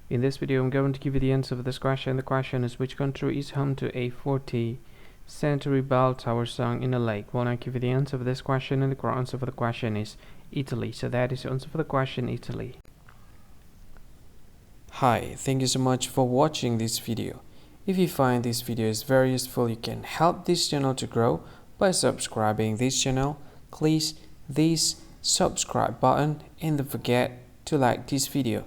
In this video, I'm going to give you the answer of this question. The question is, which country is home to a 40th century bell tower sung in a lake? Well, I give you the answer of this question, and the correct answer for the question is Italy. So that is the answer for the question, Italy. Hi, thank you so much for watching this video. If you find this video is very useful, you can help this channel to grow by subscribing this channel. Please this subscribe button and don't forget to like this video.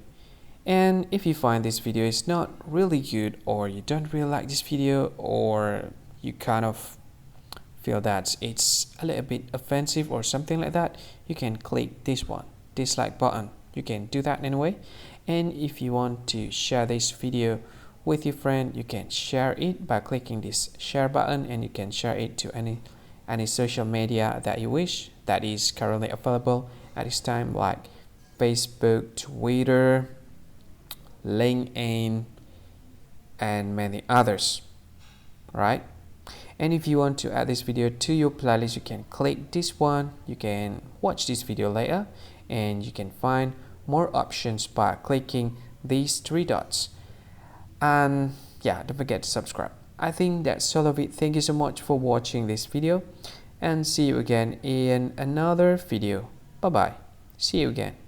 And if you find this video is not really good, or you don't really like this video, or you kind of feel that it's a little bit offensive or something like that, you can click this one, dislike button. You can do that anyway. And if you want to share this video with your friend, you can share it by clicking this share button, and you can share it to any social media that you wish that is currently available at this time, like Facebook, Twitter, LinkedIn, and many others, right? And if you want to add this video to your playlist, you can click this one. You can watch this video later, and you can find more options by clicking these three dots. And yeah, don't forget to subscribe. I think that's all of it. Thank you so much for watching this video, and see you again in another video. Bye bye. See you again.